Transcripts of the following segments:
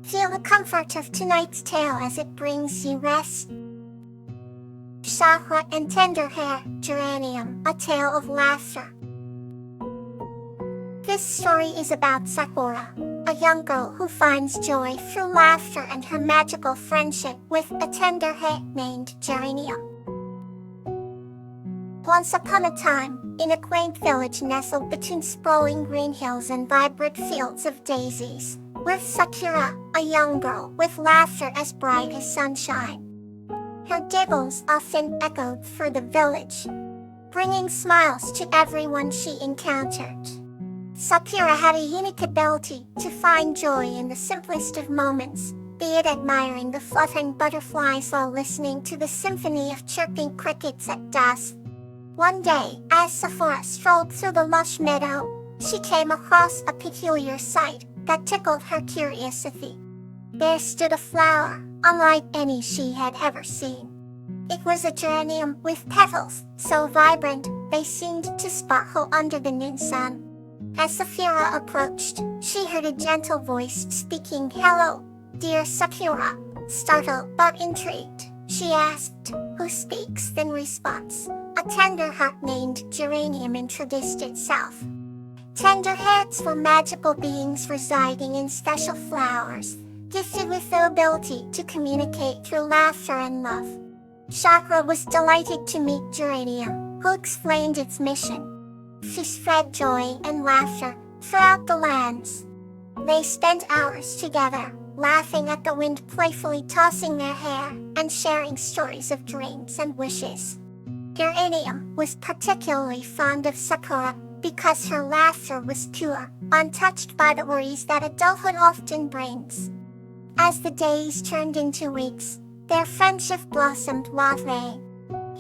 Feel the comfort of tonight's tale as it brings you rest. Sakura and Tender Hair Geranium, a tale of laughter. This story is about Sakura, a young girl who finds joy through laughter and her magical friendship with a tender hair named Geranium. Once upon a time, in a quaint village nestled between sprawling green hills and vibrant fields of daisies, lived Sakura, a young girl with laughter as bright as sunshine. Her giggles often echoed through the village, bringing smiles to everyone she encountered. Sakura had a unique ability to find joy in the simplest of moments, be it admiring the fluttering butterflies while listening to the symphony of chirping crickets at dusk. One day, as Sakura strolled through the lush meadow, she came across a peculiar sight that tickled her curiosity. There stood a flower, unlike any she had ever seen. It was a geranium with petals so vibrant they seemed to sparkle under the noon sun. As Sakura approached, she heard a gentle voice speaking, "Hello, dear Sakura." Startled but intrigued, she asked, "Who speaks?" In response, a tender heart named Geranium introduced itself. Tender hearts were magical beings residing in special flowers, gifted with the ability to communicate through laughter and love. Sakura was delighted to meet Geranium, who explained its mission. She spread joy and laughter throughout the lands. They spent hours together, laughing at the wind, playfully tossing their hair, and sharing stories of dreams and wishes. Geranium was particularly fond of Sakura because her laughter was pure, untouched by the worries that adulthood often brings. As the days turned into weeks, their friendship blossomed lovely.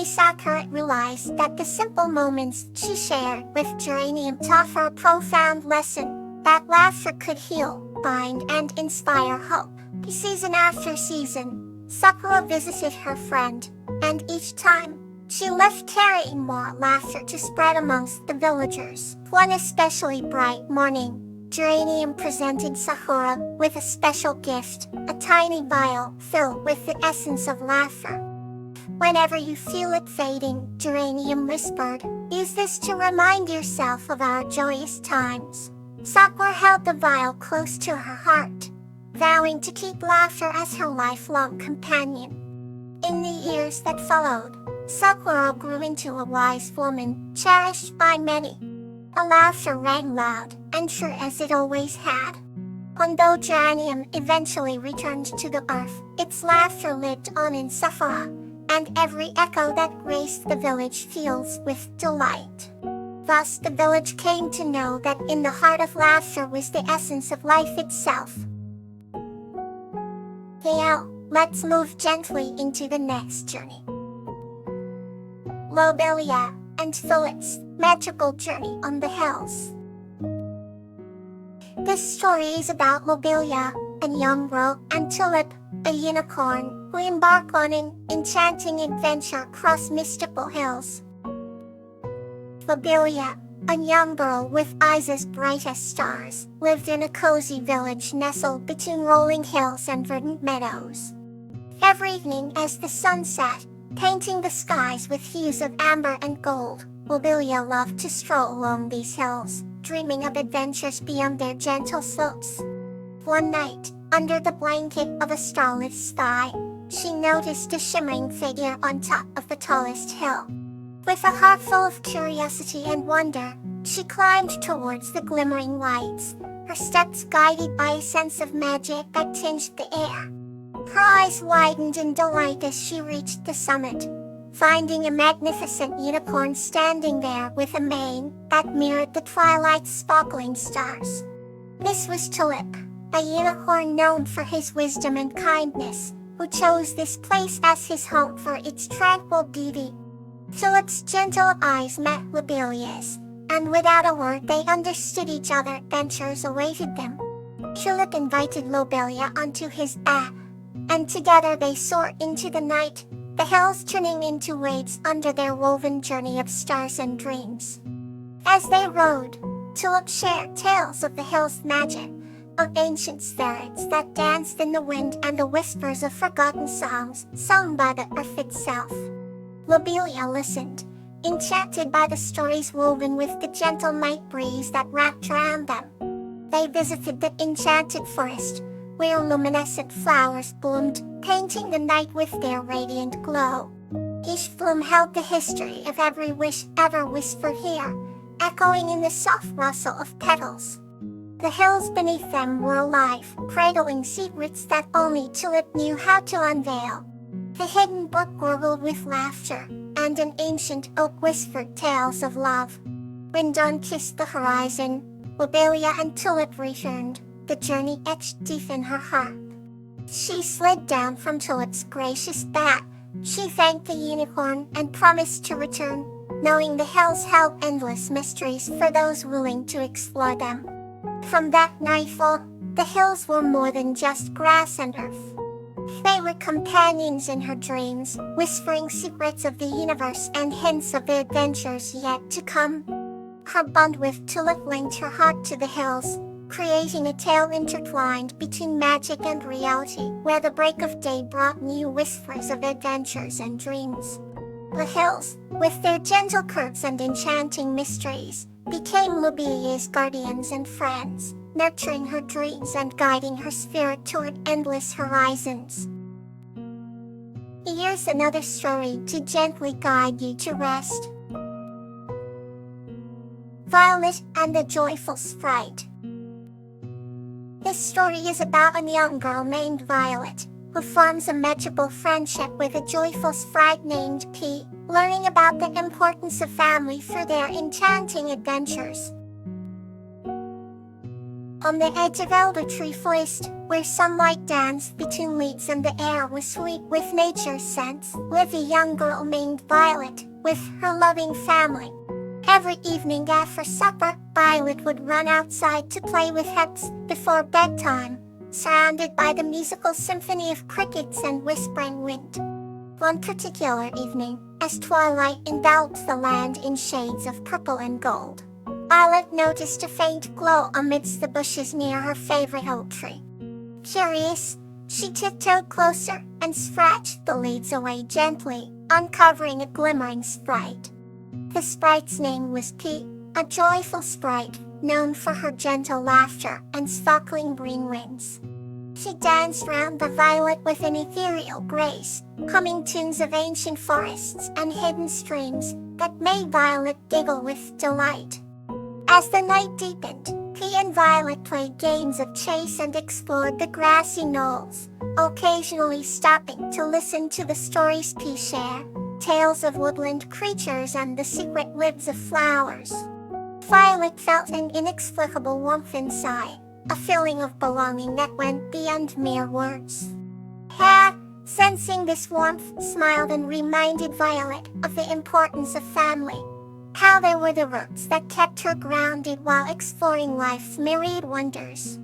Sakura realized that the simple moments she shared with Geranium taught her a profound lesson, that laughter could heal, bind, and inspire hope. Season after season, Sakura visited her friend, and each time, she left carrying more laughter to spread amongst the villagers. One especially bright morning, Geranium presented Sakura with a special gift, a tiny vial filled with the essence of laughter. "Whenever you feel it fading," Geranium whispered, "use this to remind yourself of our joyous times." Sakura held the vial close to her heart, vowing to keep laughter as her lifelong companion. In the years that followed, Sakura grew into a wise woman, cherished by many. Her laughter rang loud and true as it always had. Although Geranium eventually returned to the earth, its laughter lived on in Sakura, and every echo that graced the village fills with delight. Thus the village came to know that in the heart of laughter was the essence of life itself. Now, let's move gently into the next journey. Lobelia and Philip's magical journey on the hills. This story is about Lobelia, a young girl, and Tulip, a unicorn, who embark on an enchanting adventure across mystical hills. Lobelia, a young girl with eyes as bright as stars, lived in a cozy village nestled between rolling hills and verdant meadows. Every evening as the sun set, painting the skies with hues of amber and gold, Lobelia loved to stroll along these hills, dreaming of adventures beyond their gentle slopes. One night, under the blanket of a starlit sky, she noticed a shimmering figure on top of the tallest hill. With a heart full of curiosity and wonder, she climbed towards the glimmering lights, her steps guided by a sense of magic that tinged the air. Her eyes widened in delight as she reached the summit, finding a magnificent unicorn standing there with a mane that mirrored the twilight's sparkling stars. This was Tulip, a unicorn known for his wisdom and kindness, who chose this place as his home for its tranquil beauty. Tulip's gentle eyes met Lobelia's, and without a word they understood each other. Adventures awaited them. Tulip invited Lobelia onto his back, and together they soared into the night, the hills turning into waves under their woven journey of stars and dreams. As they rode, Tulip shared tales of the hill's magic, of ancient spirits that danced in the wind and the whispers of forgotten songs sung by the earth itself. Lobelia listened, enchanted by the stories woven with the gentle night breeze that wrapped around them. They visited the enchanted forest, where luminescent flowers bloomed, painting the night with their radiant glow. Each bloom held the history of every wish ever whispered here, echoing in the soft rustle of petals. The hills beneath them were alive, cradling secrets that only Tulip knew how to unveil. The hidden brook gurgled with laughter, and an ancient oak whispered tales of love. When dawn kissed the horizon, Lobelia and Tulip returned, the journey etched deep in her heart. She slid down from Tulip's gracious back. She thanked the unicorn and promised to return, knowing the hills held endless mysteries for those willing to explore them. From that nightfall, the hills were more than just grass and earth. They were companions in her dreams, whispering secrets of the universe and hints of the adventures yet to come. Her bond with Tulip linked her heart to the hills, creating a tale intertwined between magic and reality, where the break of day brought new whispers of adventures and dreams. The hills, with their gentle curves and enchanting mysteries, became Lobelia's guardians and friends, nurturing her dreams and guiding her spirit toward endless horizons. Here's another story to gently guide you to rest. Violet and the Joyful Sprite. This story is about a young girl named Violet, who forms a magical friendship with a joyful sprite named P, learning about the importance of family through their enchanting adventures. On the edge of Elder Tree Forest, where sunlight danced between leaves and the air was sweet with nature's scents, lived a young girl named Violet, with her loving family. Every evening after supper, Violet would run outside to play with Hex before bedtime, surrounded by the musical symphony of crickets and whispering wind. One particular evening, as twilight enveloped the land in shades of purple and gold, Violet noticed a faint glow amidst the bushes near her favorite oak tree. Curious, she tiptoed closer and scratched the leaves away gently, uncovering a glimmering sprite. The sprite's name was P, a joyful sprite, known for her gentle laughter and sparkling green wings. She danced round the Violet with an ethereal grace, humming tunes of ancient forests and hidden streams that made Violet giggle with delight. As the night deepened, P and Violet played games of chase and explored the grassy knolls, occasionally stopping to listen to the stories P shared, tales of woodland creatures and the secret lives of flowers. Violet felt an inexplicable warmth inside, a feeling of belonging that went beyond mere words. Pat, sensing this warmth, smiled and reminded Violet of the importance of family, how they were the roots that kept her grounded while exploring life's myriad wonders.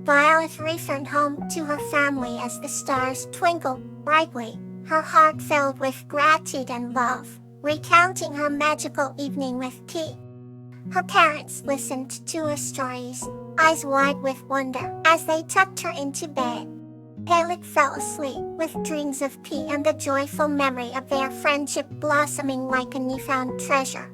Violet returned home to her family as the stars twinkled brightly, her heart filled with gratitude and love, recounting her magical evening with P. Her parents listened to her stories, eyes wide with wonder, as they tucked her into bed. Violet fell asleep with dreams of P and the joyful memory of their friendship blossoming like a newfound treasure.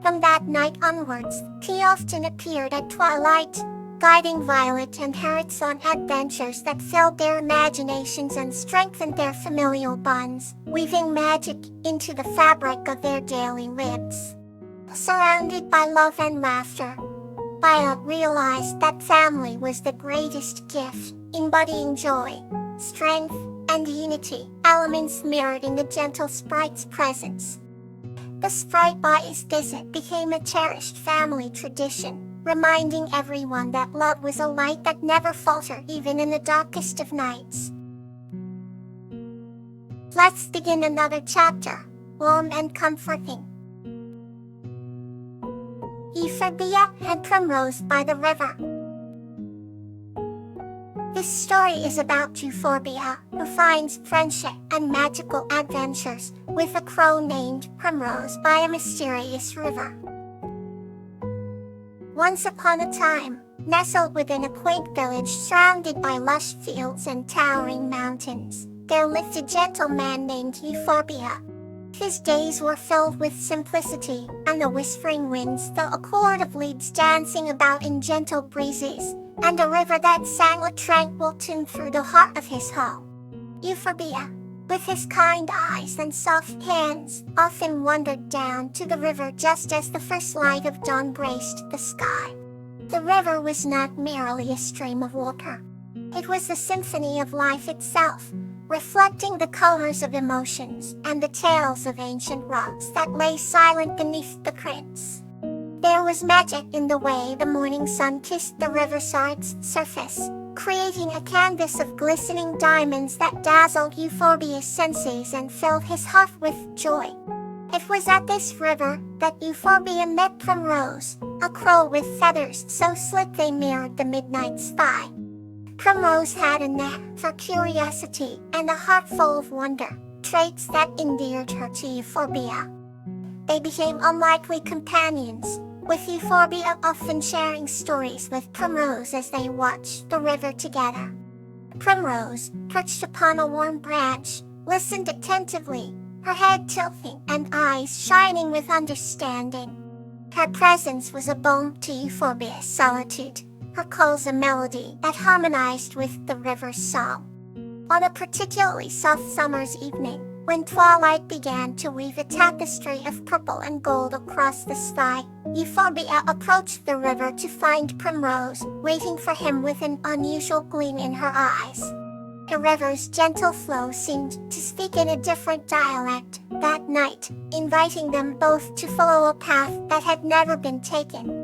From that night onwards, P often appeared at twilight, guiding Violet and Harriet on adventures that filled their imaginations and strengthened their familial bonds, weaving magic into the fabric of their daily lives. Surrounded by love and laughter, Violet realized that family was the greatest gift, embodying joy, strength, and unity, elements mirrored in the gentle sprite's presence. The sprite by his visit became a cherished family tradition, reminding everyone that love was a light that never faltered even in the darkest of nights. Let's begin another chapter, warm and comforting. Euphorbia and Primrose by the River. This story is about Euphorbia, who finds friendship and magical adventures with a crow named Primrose by a mysterious river. Once upon a time, nestled within a quaint village surrounded by lush fields and towering mountains, there lived a gentle man named Euphorbia. His days were filled with simplicity, and the whispering winds, the accord of leaves dancing about in gentle breezes, and a river that sang a tranquil tune through the heart of his home. Euphorbia, with his kind eyes and soft hands, often wandered down to the river just as the first light of dawn graced the sky. The river was not merely a stream of water. It was the symphony of life itself, reflecting the colors of emotions and the tales of ancient rocks that lay silent beneath the crates. There was magic in the way the morning sun kissed the riverside's surface, creating a canvas of glistening diamonds that dazzled Euphorbia's senses and filled his heart with joy. It was at this river that Euphorbia met Primrose, a crow with feathers so slick they mirrored the midnight sky. Primrose had a knack for curiosity and a heart full of wonder, traits that endeared her to Euphorbia. They became unlikely companions, with Euphorbia often sharing stories with Primrose as they watched the river together. Primrose, perched upon a warm branch, listened attentively, her head tilting and eyes shining with understanding. Her presence was a balm to Euphorbia's solitude, her calls a melody that harmonized with the river's song. On a particularly soft summer's evening, when twilight began to weave a tapestry of purple and gold across the sky, Euphorbia approached the river to find Primrose, waiting for him with an unusual gleam in her eyes. The river's gentle flow seemed to speak in a different dialect that night, inviting them both to follow a path that had never been taken.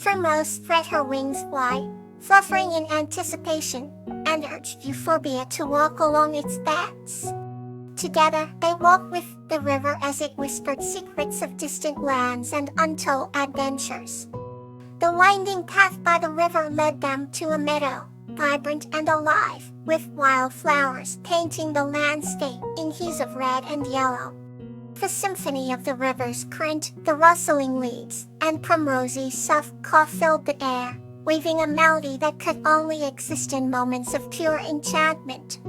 Primrose spread her wings wide, fluttering in anticipation, and urged Euphorbia to walk along its banks. Together, they walked with the river as it whispered secrets of distant lands and untold adventures. The winding path by the river led them to a meadow, vibrant and alive, with wildflowers painting the landscape in hues of red and yellow. The symphony of the river's current, the rustling leaves, and Primrose's soft call filled the air, weaving a melody that could only exist in moments of pure enchantment.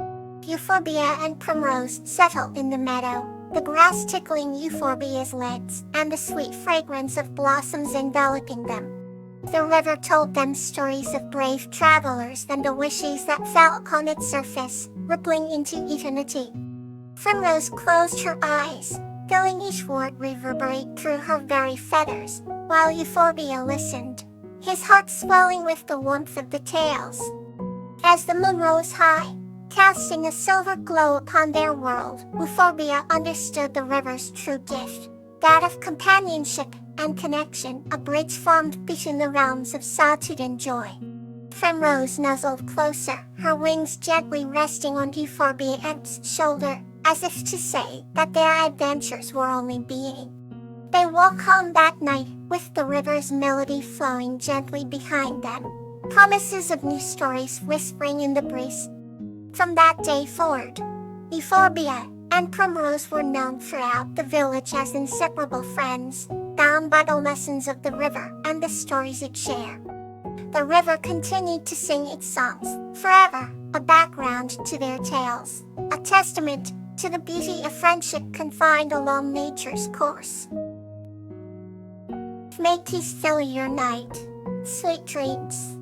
Euphorbia and Primrose settled in the meadow, the grass tickling Euphorbia's legs, and the sweet fragrance of blossoms enveloping them. The river told them stories of brave travelers and the wishes that fell upon its surface, rippling into eternity. Primrose closed her eyes, feeling each word reverberate through her very feathers, while Euphorbia listened, his heart swelling with the warmth of the tales. As the moon rose high, casting a silver glow upon their world, Euphorbia understood the river's true gift, that of companionship and connection, a bridge formed between the realms of solitude and joy. Primrose nuzzled closer, her wings gently resting on Euphorbia's shoulder, as if to say that their adventures were only beginning. They walked home that night, with the river's melody flowing gently behind them, promises of new stories whispering in the breeze. From that day forward, Euphorbia and Primrose were known throughout the village as inseparable friends, bound by the lessons of the river and the stories it shared. The river continued to sing its songs, forever a background to their tales, a testament to the beauty of friendship confined along nature's course. May peace fill your night. Sweet dreams.